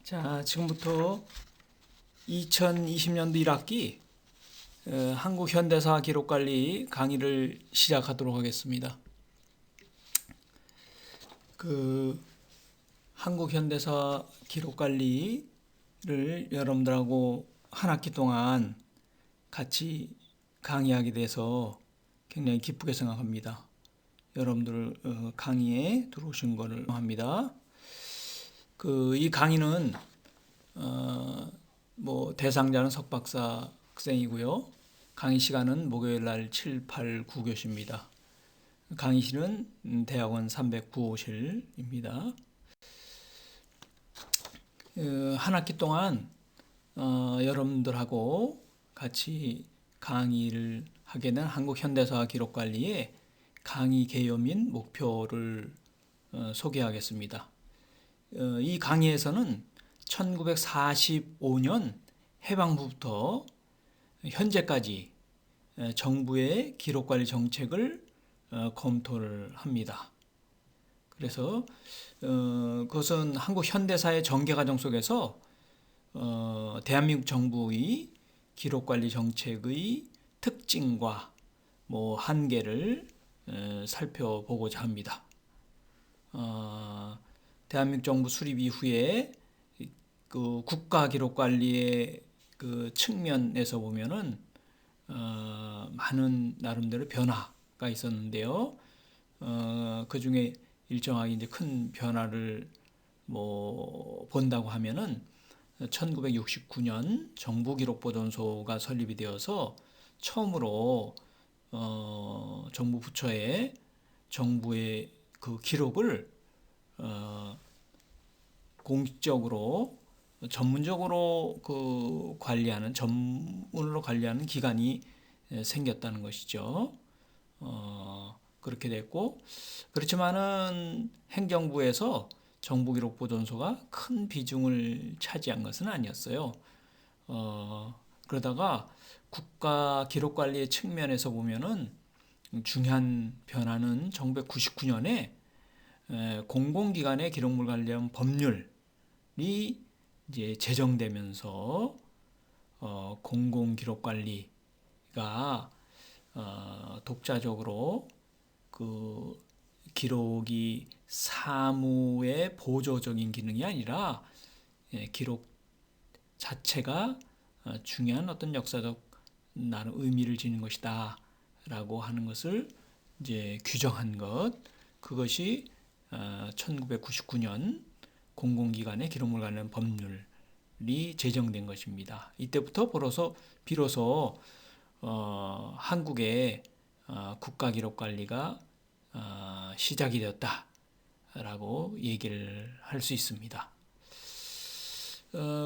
자, 지금부터 2020년도 1학기 한국 현대사 기록관리 강의를 시작하도록 하겠습니다. 한국 현대사 기록관리를 여러분들하고 한 학기 동안 같이 강의하게 돼서 굉장히 기쁘게 생각합니다. 여러분들 강의에 들어오신 것을 합니다. 이 강의는 대상자는 석박사 학생이고요. 강의 시간은 목요일 날 7, 8, 9교시입니다. 강의실은 대학원 309호실입니다. 한 학기 동안 여러분들하고 같이 강의를 하게 된 한국 현대사 기록관리의 강의 개요 및 목표를 소개하겠습니다. 이 강의에서는 1945년 해방부터 현재까지 정부의 기록관리 정책을 검토를 합니다. 그래서 그것은 한국 현대사의 전개 과정 속에서 대한민국 정부의 기록관리 정책의 특징과 한계를 살펴보고자 합니다. 대한민국 정부 수립 이후에 국가 기록 관리의 측면에서 보면은 많은 나름대로 변화가 있었는데요. 그 중에 일정하게 이제 큰 변화를 본다고 하면은 1969년 정부기록보존소가 설립이 되어서 처음으로 정부 부처에 정부의 그 기록을 공식적으로 전문적으로 전문으로 관리하는 기관이 생겼다는 것이죠. 그렇게 됐고, 그렇지만은 행정부에서 정부기록보존소가 큰 비중을 차지한 것은 아니었어요. 그러다가 국가 기록관리의 측면에서 보면은 중요한 변화는 1999년에 공공기관의 기록물 관련 법률이 이제 제정되면서 공공기록관리가 독자적으로 기록이 사무의 보조적인 기능이 아니라 기록 자체가 중요한 어떤 역사적 나름 의미를 지닌 것이다 라고 하는 것을 이제 규정한 그것이 1999년 공공기관의 기록물 관련 법률이 제정된 것입니다. 이때부터 비로소 한국의 국가기록관리가 시작이 되었다라고 얘기를 할 수 있습니다.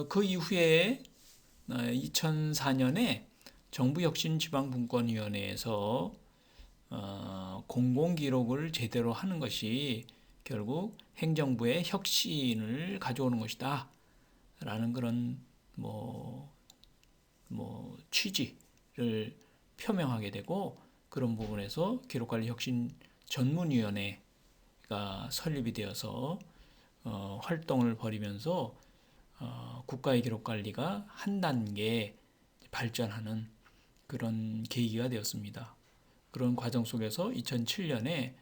그 이후에 2004년에 정부혁신지방분권위원회에서 공공기록을 제대로 하는 것이 결국 행정부의 혁신을 가져오는 것이다 라는 그런 취지를 표명하게 되고, 그런 부분에서 기록관리혁신 전문위원회가 설립이 되어서 활동을 벌이면서 국가의 기록관리가 한 단계 발전하는 그런 계기가 되었습니다. 그런 과정 속에서 2007년에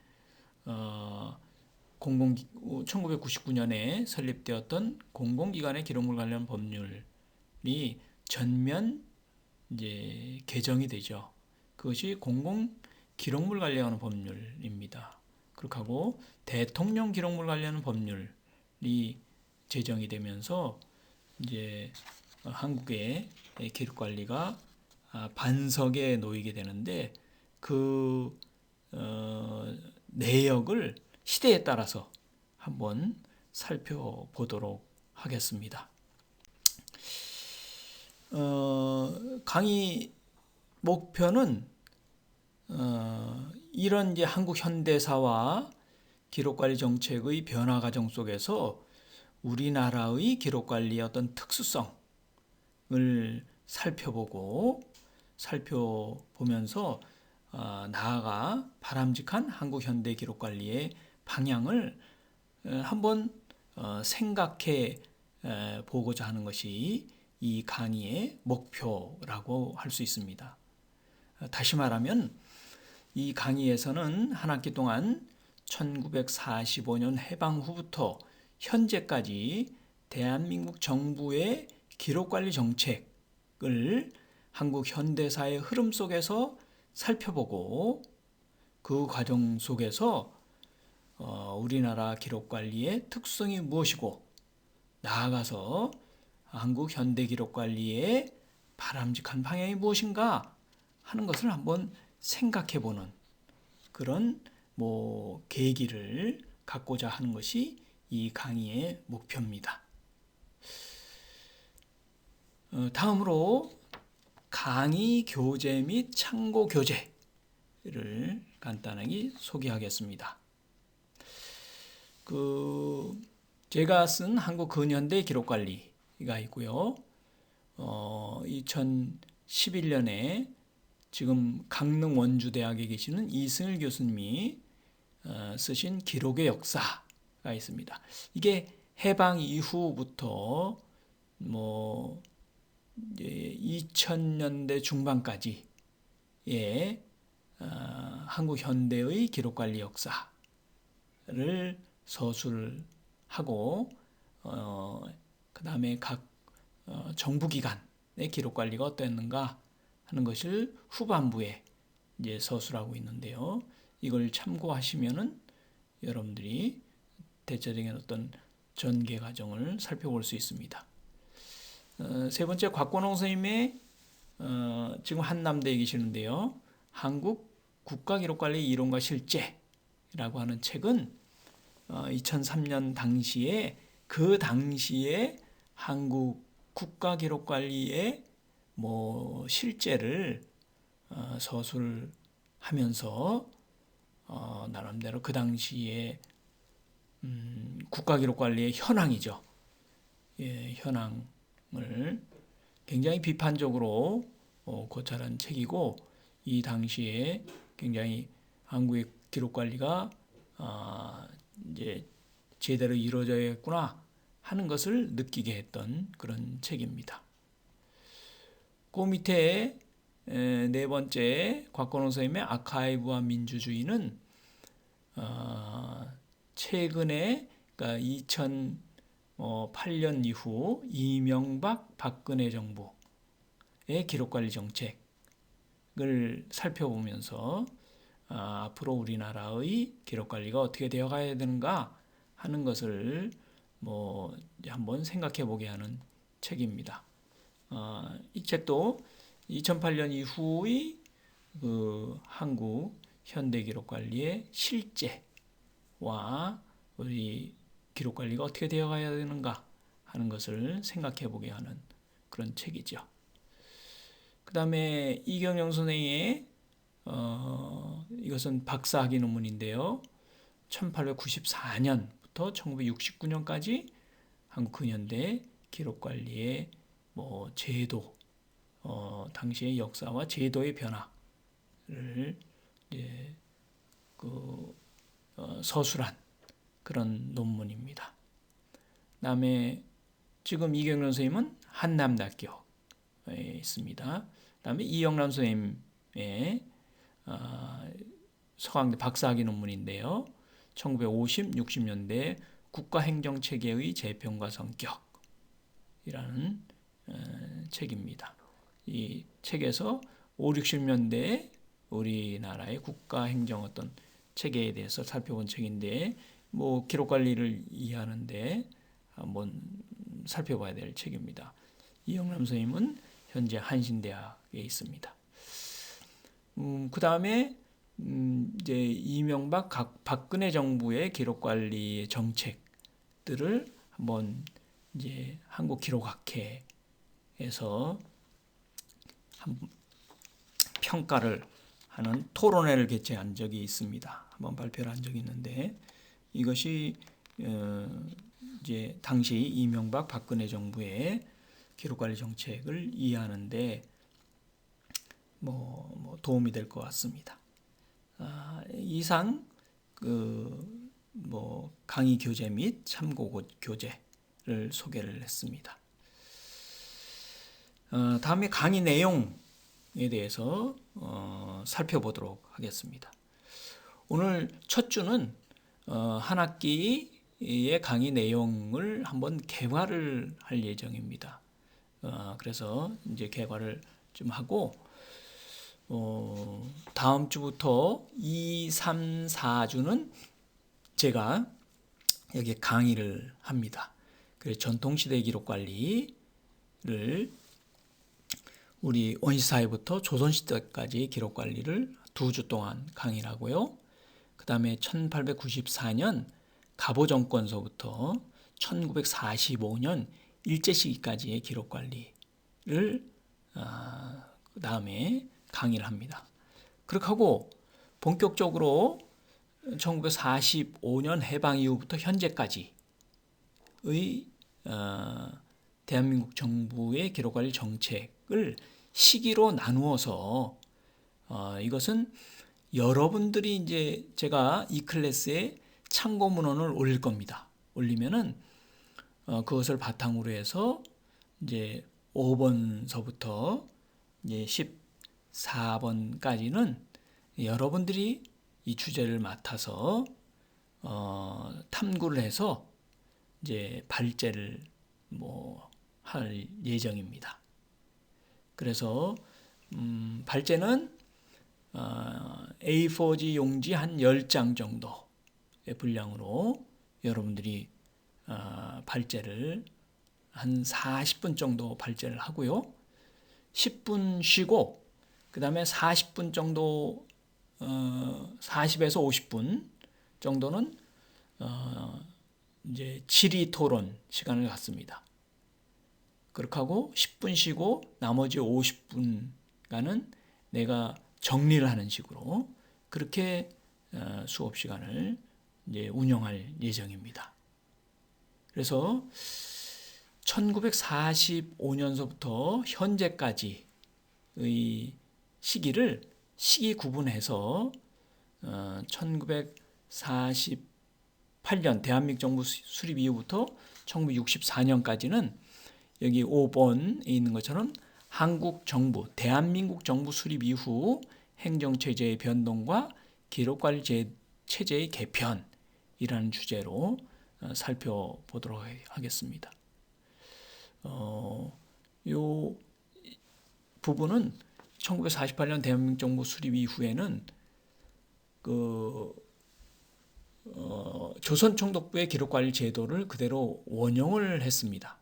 1999년에 설립되었던 공공기관의 기록물 관련 법률이 전면 이제 개정이 되죠. 그것이 공공기록물 관리하는 법률입니다. 그렇게 하고 대통령 기록물 관리하는 법률이 제정이 되면서 이제 한국의 기록관리가 반석에 놓이게 되는데, 내역을 시대에 따라서 한번 살펴보도록 하겠습니다. 강의 목표는 이런 이제 한국 현대사와 기록관리 정책의 변화 과정 속에서 우리나라의 기록관리의 어떤 특수성을 살펴보면서 나아가 바람직한 한국 현대 기록관리의 방향을 한번 생각해 보고자 하는 것이 이 강의의 목표라고 할 수 있습니다. 다시 말하면 이 강의에서는 한 학기 동안 1945년 해방 후부터 현재까지 대한민국 정부의 기록관리 정책을 한국 현대사의 흐름 속에서 살펴보고 그 과정 속에서 우리나라 기록관리의 특성이 무엇이고 나아가서 한국 현대 기록관리의 바람직한 방향이 무엇인가 하는 것을 한번 생각해보는 그런 계기를 갖고자 하는 것이 이 강의의 목표입니다. 다음으로 강의 교재 및 참고 교재를 간단하게 소개하겠습니다. 제가 쓴 한국 근현대 기록관리가 있고요. 2011년에 지금 강릉 원주대학에 계시는 이승일 교수님이 쓰신 기록의 역사가 있습니다. 이게 해방 이후부터 2000년대 중반까지의 한국 현대의 기록관리 역사를 서술하고 그 다음에 각 정부기관의 기록관리가 어땠는가 하는 것을 후반부에 이제 서술하고 있는데요. 이걸 참고하시면은 여러분들이 대체적인 어떤 전개 과정을 살펴볼 수 있습니다. 세 번째 곽건홍 선생님의 지금 한남대에 계시는데요. 한국 국가기록관리 이론과 실제라고 하는 책은 2003년 당시에 그 당시에 한국 국가기록관리의 실제를 서술하면서 나름대로 그 당시에 국가기록관리의 현황이죠. 현황을 굉장히 비판적으로 고찰한 책이고 이 당시에 굉장히 한국의 기록관리가 이제 제대로 이루어져야겠구나 하는 것을 느끼게 했던 그런 책입니다. 그 밑에 네 번째 곽건홍 선생님의 아카이브와 민주주의는 최근에 그러니까 2008년 이후 이명박 박근혜 정부의 기록관리 정책을 살펴보면서 앞으로 우리나라의 기록관리가 어떻게 되어가야 되는가 하는 것을 한번 생각해 보게 하는 책입니다. 이 책도 2008년 이후의 한국 현대 기록관리의 실제와 우리 기록관리가 어떻게 되어가야 되는가 하는 것을 생각해 보게 하는 그런 책이죠. 그 다음에 이경영 선생의 이것은 박사학위 논문인데요. 1894년부터 1969년까지 한국 근현대 기록관리의 제도, 당시의 역사와 제도의 변화를 서술한 그런 논문입니다. 그다음에 지금 이경련 선생님은 한남대학교에 있습니다. 그다음에 이영남 선생님의 서강대 박사학위 논문인데요. 1950, 60년대 국가행정체계의 재평가 성격이라는 책입니다. 이 책에서 5, 60년대 우리나라의 국가행정 어떤 체계에 대해서 살펴본 책인데 기록관리를 이해하는데 한번 살펴봐야 될 책입니다. 이영남 선생님은 현재 한신대학에 있습니다. 그 다음에 이제 이명박 박근혜 정부의 기록관리 정책들을 한번 이제 한국기록학회에서 평가를 하는 토론회를 개최한 적이 있습니다. 한번 발표를 한 적이 있는데 이것이 이제 당시 이명박 박근혜 정부의 기록관리 정책을 이해하는데 도움이 될 것 같습니다. 이상 강의 교재 및 참고 교재 소개를 했습니다. 다음에 강의 내용에 대해서 살펴보도록 하겠습니다. 오늘 첫 주는 한 학기의 강의 내용을 한번 개괄을 할 예정입니다. 그래서 이제 개괄을 좀 하고 다음 주부터 2, 3, 4주는 제가 여기 강의를 합니다. 그래서 전통시대 기록관리를 우리 원시사회부터 조선시대까지 기록관리를 2주 동안 강의를 하고요. 그 다음에 1894년 갑오정권서부터 1945년 일제시기까지의 기록관리를 그 다음에 강의를 합니다. 그렇게 하고 본격적으로 1945년 해방 이후부터 현재까지의 대한민국 정부의 기록관리 정책을 시기로 나누어서 이것은 여러분들이 이제 제가 이 클래스에 참고 문헌을 올릴 겁니다. 올리면은 그것을 바탕으로 해서 이제 5번서부터 이제 14번까지는 여러분들이 이 주제를 맡아서 탐구를 해서 이제 발제를 할 예정입니다. 그래서 발제는 A4지 용지 한 10장 정도의 분량으로 여러분들이 발제를 한 40분 정도 발제를 하고요. 10분 쉬고 그 다음에 40분 정도 40에서 50분 정도는 이제 질의 토론 시간을 갖습니다. 그렇게 하고 10분 쉬고 나머지 50분간은 내가 정리를 하는 식으로 그렇게 수업 시간을 이제 운영할 예정입니다. 그래서 1945년서부터 현재까지의 시기를 시기 구분해서 1948년 대한민국 정부 수립 이후부터 1964년까지는 여기 5번에 있는 것처럼 한국 정부, 대한민국 정부 수립 이후 행정체제의 변동과 기록관리 체제의 개편이라는 주제로 살펴보도록 하겠습니다. 이 부분은 1948년 대한민국 정부 수립 이후에는 조선총독부의 기록관리 제도를 그대로 원용을 했습니다.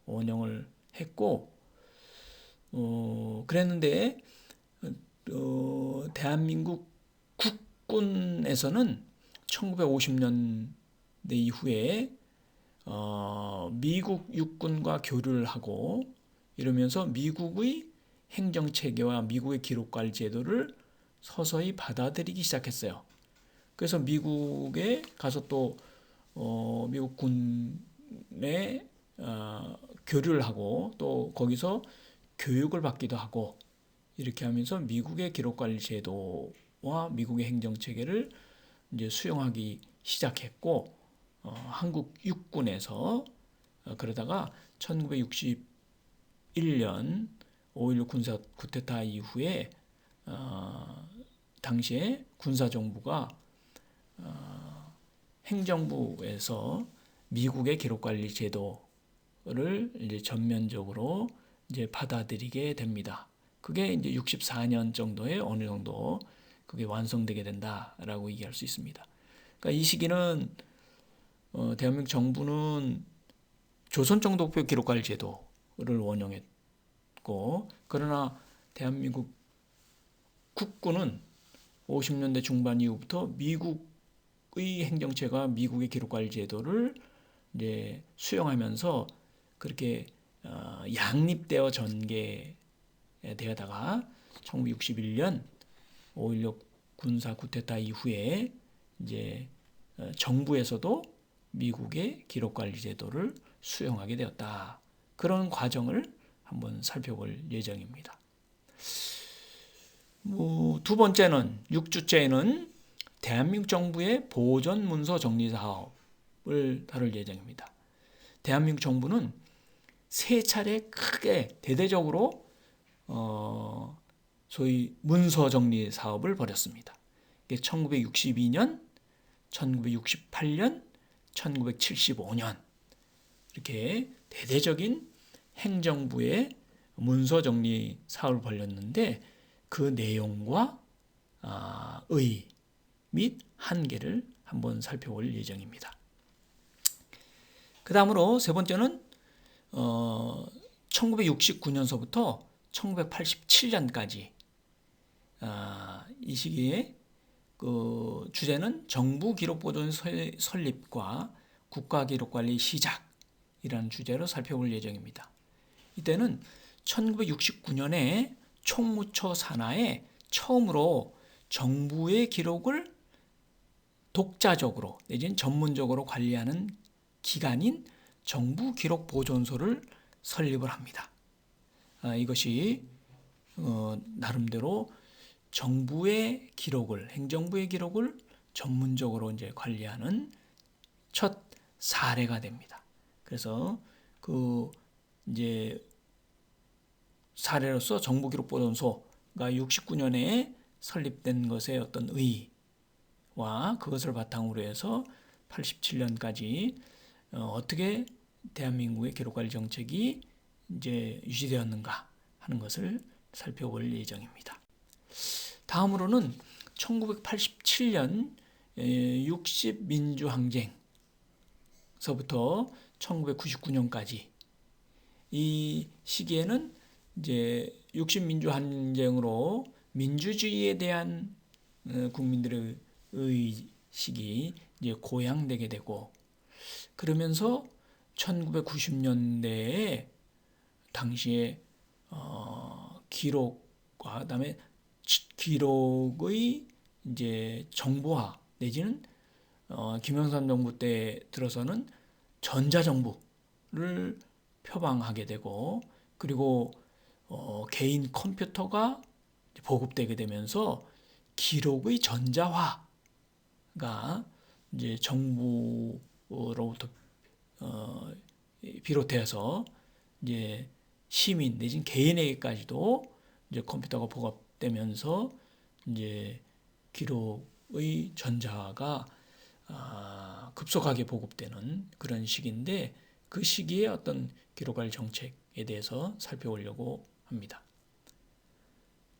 원용을 했고 그랬는데 대한민국 국군에서는 1950년대 이후에 미국 육군과 교류를 하고 이러면서 미국의 행정체계와 미국의 기록관리 제도를 서서히 받아들이기 시작했어요. 그래서 미국에 가서 또 미국 군에 교류를 하고 또 거기서 교육을 받기도 하고 이렇게 하면서 미국의 기록관리 제도와 미국의 행정체계를 이제 수용하기 시작했고 한국 육군에서 그러다가 1961년 5.16 군사 쿠데타 이후에 당시에 군사정부가 행정부에서 미국의 기록관리 제도를 이제 전면적으로 이제 받아들이게 됩니다. 그게 이제 64년 정도에 어느 정도 그게 완성되게 된다라고 얘기할 수 있습니다. 그러니까 이 시기는 대한민국 정부는 조선총독부 기록관리 제도를 원용했고 그러나 대한민국 국군은 50년대 중반 이후부터 미국의 행정체가 미국의 기록관리 제도를 이제 수용하면서 그렇게 양립되어 전개되다가 1961년 5.16 군사 쿠데타 이후에 이제 정부에서도 미국의 기록관리 제도를 수용하게 되었다. 그런 과정을 한번 살펴볼 예정입니다. 두 번째는 6주째는 대한민국 정부의 보존 문서 정리 사업을 다룰 예정입니다. 대한민국 정부는 세 차례 크게 대대적으로 소위 문서 정리 사업을 벌였습니다. 이게 1962년, 1968년, 1975년 이렇게 대대적인 행정부의 문서 정리 사업을 벌였는데 그 내용과 의 및 한계를 한번 살펴볼 예정입니다. 그 다음으로 세 번째는 1969년서부터 1987년까지 이 시기에 그 주제는 정부기록보존 설립과 국가기록관리 시작이라는 주제로 살펴볼 예정입니다. 이때는 1969년에 총무처 산하에 처음으로 정부의 기록을 독자적으로 내지는 전문적으로 관리하는 기관인 정부기록보존소를 설립을 합니다. 이것이 나름대로 정부의 기록을, 행정부의 기록을 전문적으로 이제 관리하는 첫 사례가 됩니다. 그래서 그 이제 사례로서 정부기록보존소가 69년에 설립된 것의 어떤 의의와 그것을 바탕으로 해서 87년까지 어떻게 대한민국의 기록관리 정책이 이제 유지되었는가 하는 것을 살펴볼 예정입니다. 다음으로는 1987년 60민주항쟁서부터 1999년까지 이 시기에는 이제 60민주항쟁으로 민주주의에 대한 국민들의 의식이 이제 고양되게 되고 그러면서 1990년대에 당시에 기록과 그다음에 기록의 이제 정보화 내지는 김영삼 정부 때 들어서는 전자정부를 표방하게 되고 그리고 개인 컴퓨터가 보급되게 되면서 기록의 전자화가 이제 정부로부터 비롯해서 이제 시민 내지는 개인에게까지도 이제 컴퓨터가 보급되면서 이제 기록의 전자화가 급속하게 보급되는 그런 시기인데 그 시기에 어떤 기록관리 정책에 대해서 살펴보려고 합니다.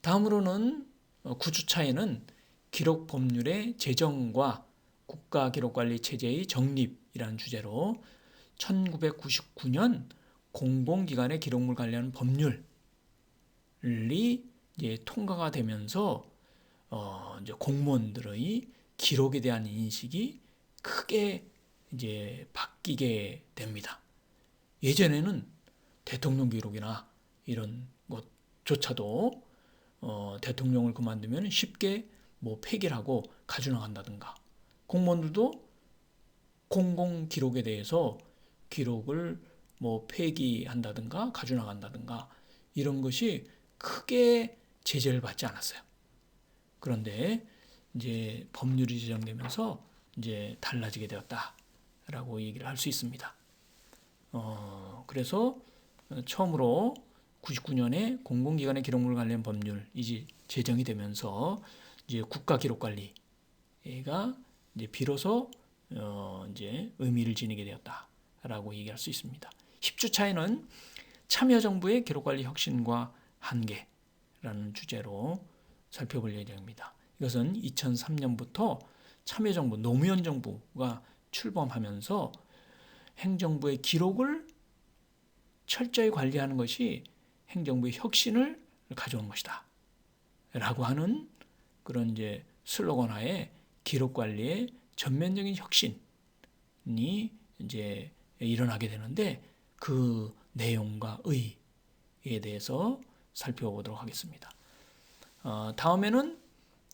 다음으로는 9주차에는 기록 법률의 제정과 국가기록관리 체제의 정립이라는 주제로 1999년 공공기관의 기록물 관리하는 법률이 이제 통과가 되면서 이제 공무원들의 기록에 대한 인식이 크게 이제 바뀌게 됩니다. 예전에는 대통령 기록이나 이런 것조차도 대통령을 그만두면 쉽게 뭐 폐기를 하고 가져나간다든가 공무원들도 공공 기록에 대해서 기록을 뭐 폐기한다든가 가져나간다든가 이런 것이 크게 제재를 받지 않았어요. 그런데 이제 법률이 제정되면서 이제 달라지게 되었다라고 얘기를 할 수 있습니다. 그래서 처음으로 99년에 공공기관의 기록물 관련 법률이 제정이 되면서 이제 국가기록관리가 이제 비로소 이제 의미를 지니게 되었다라고 얘기할 수 있습니다. 10주차에는 참여정부의 기록관리 혁신과 한계라는 주제로 살펴볼 예정입니다. 이것은 2003년부터 참여정부, 노무현 정부가 출범하면서 행정부의 기록을 철저히 관리하는 것이 행정부의 혁신을 가져온 것이다. 라고 하는 그런 이제 슬로건 하에 기록 관리의 전면적인 혁신이 이제 일어나게 되는데 그 내용과 의의에 대해서 살펴보도록 하겠습니다. 다음에는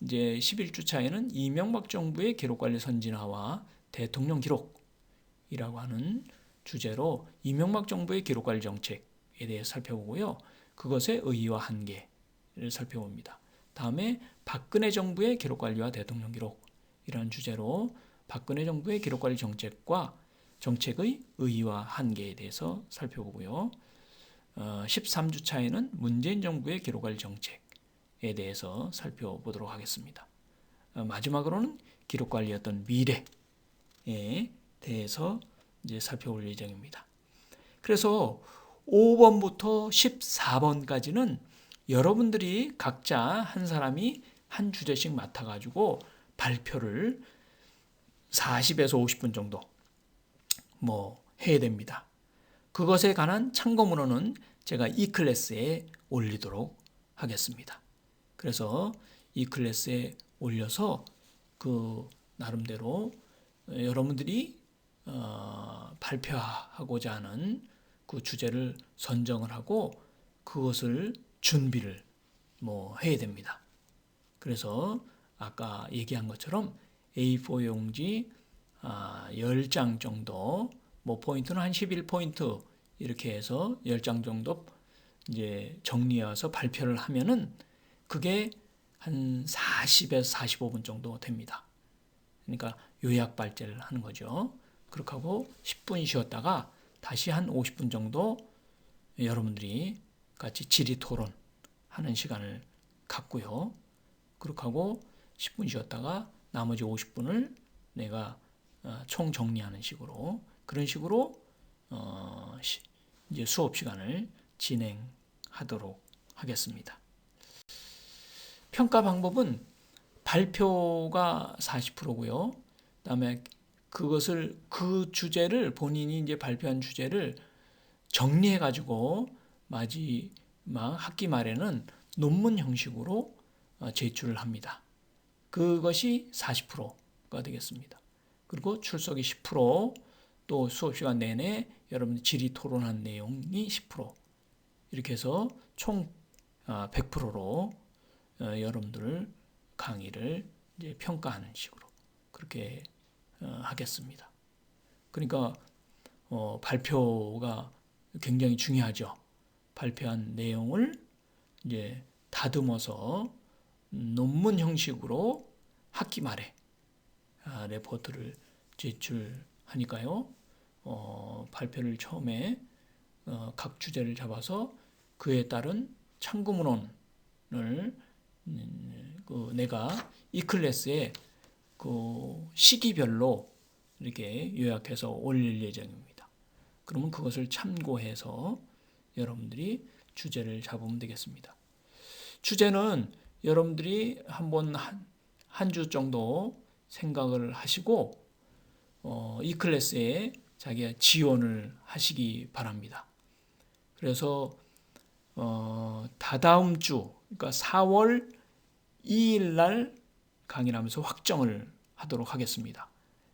이제 11주차에는 이명박 정부의 기록관리 선진화와 대통령 기록이라고 하는 주제로 이명박 정부의 기록관리 정책에 대해 살펴보고요. 그것의 의의와 한계를 살펴봅니다. 다음에 박근혜 정부의 기록관리와 대통령 기록이라는 주제로 박근혜 정부의 기록관리 정책과 정책의 의의와 한계에 대해서 살펴보고요. 13주차에는 문재인 정부의 기록관리 정책에 대해서 살펴보도록 하겠습니다. 마지막으로는 기록관리의 어떤 미래에 대해서 이제 살펴볼 예정입니다. 그래서 5번부터 14번까지는 여러분들이 각자 한 사람이 한 주제씩 맡아가지고 발표를 40에서 50분 정도 해야 됩니다. 그것에 관한 참고문헌은 제가 이 클래스에 올리도록 하겠습니다. 그래서 이 클래스에 올려서 그 나름대로 여러분들이 발표하고자 하는 그 주제를 선정을 하고 그것을 준비를 해야 됩니다. 그래서 아까 얘기한 것처럼 A4 용지 10장 정도, 포인트는 한 11포인트 이렇게 해서 10장 정도 이제 정리해서 발표를 하면은 그게 한 40에서 45분 정도 됩니다. 그러니까 요약 발제를 하는 거죠. 그렇게 하고 10분 쉬었다가 다시 한 50분 정도 여러분들이 같이 질의 토론하는 시간을 갖고요. 그렇게 하고 10분 쉬었다가 나머지 50분을 내가 총 정리하는 식으로 그런 식으로 이제 수업 시간을 진행하도록 하겠습니다. 평가 방법은 발표가 40%고요. 그다음에 그것을 그 주제를 본인이 이제 발표한 주제를 정리해 가지고 마지막 학기 말에는 논문 형식으로 제출을 합니다. 그것이 40%가 되겠습니다. 그리고 출석이 10%, 또 수업 시간 내내 여러분들 질의 토론한 내용이 10%, 이렇게 해서 총 100%로 여러분들 강의를 이제 평가하는 식으로 그렇게 하겠습니다. 그러니까 발표가 굉장히 중요하죠. 발표한 내용을 이제 다듬어서 논문 형식으로 학기 말에 레포트를 제출하니까요. 발표를 처음에 각 주제를 잡아서 그에 따른 참고문헌을 내가 이 클래스에 그 시기별로 이렇게 요약해서 올릴 예정입니다. 그러면 그것을 참고해서 여러분들이 주제를 잡으면 되겠습니다. 주제는 여러분들이 한번 한 주 정도 생각을 하시고 이 클래스에 자기가 지원을 하시기 바랍니다. 그래서 다다음 주, 그러니까 4월 2일 날 강의를 하면서 확정을 하도록 하겠습니다.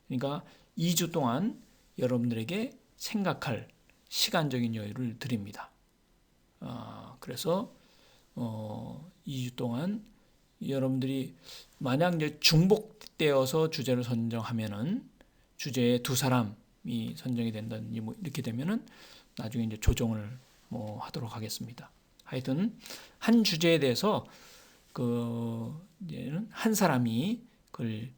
그러니까 2주 동안 여러분들에게 생각할 시간적인 여유를 드립니다. 그래서 2주 동안 여러분들이 만약 이제 중복되어서 주제를 선정하면은 주제에 두 사람이 선정이 된다든지 이렇게 되면은 나중에 이제 조정을 하도록 하겠습니다. 하여튼 한 주제에 대해서 이제는 한 사람이 그걸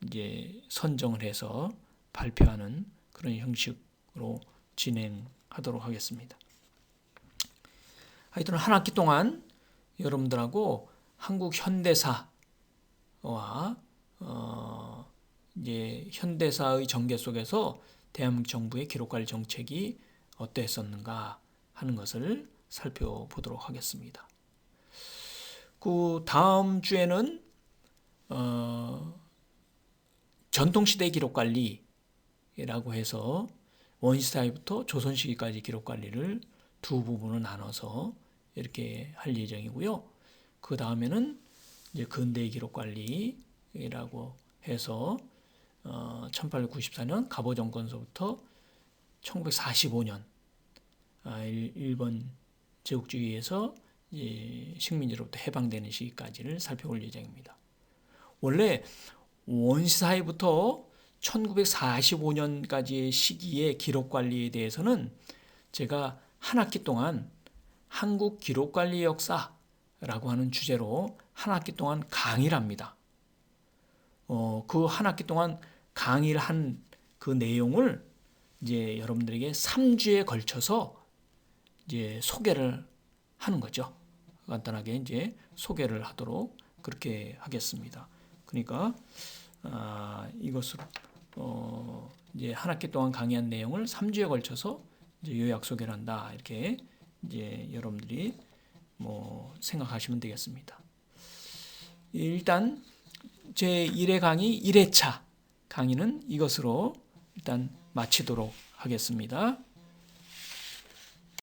이제 선정을 해서 발표하는 그런 형식으로 진행하도록 하겠습니다. 하여튼 한 학기 동안 여러분들하고 한국 현대사와 이제 현대사의 전개 속에서 대한민국 정부의 기록관리 정책이 어떠했었는가 하는 것을 살펴보도록 하겠습니다. 그 다음 주에는 전통시대 기록관리라고 해서 원시사회부터 조선시기까지 기록관리를 두 부분으로 나눠서 이렇게 할 예정이고요. 그 다음에는 이제 근대의 기록관리라고 해서 1894년 갑오정권서부터 1945년 일본 제국주의에서 식민지로부터 해방되는 시기까지를 살펴볼 예정입니다. 원래 원시사회부터 1945년까지의 시기의 기록관리에 대해서는 제가 한 학기 동안 한국 기록관리 역사라고 하는 주제로 한 학기 동안 강의를 합니다. 그 한 학기 동안 강의를 한 그 내용을 이제 여러분들에게 3주에 걸쳐서 이제 소개를 하는 거죠. 간단하게 이제 소개를 하도록 그렇게 하겠습니다. 그러니까 이것으로 이제 한 학기 동안 강의한 내용을 3주에 걸쳐서 이제 요약 소개를 한다. 이렇게 이제 여러분들이 뭐 생각하시면 되겠습니다. 일단 제 1회 강의 1회차 강의는 이것으로 일단 마치도록 하겠습니다.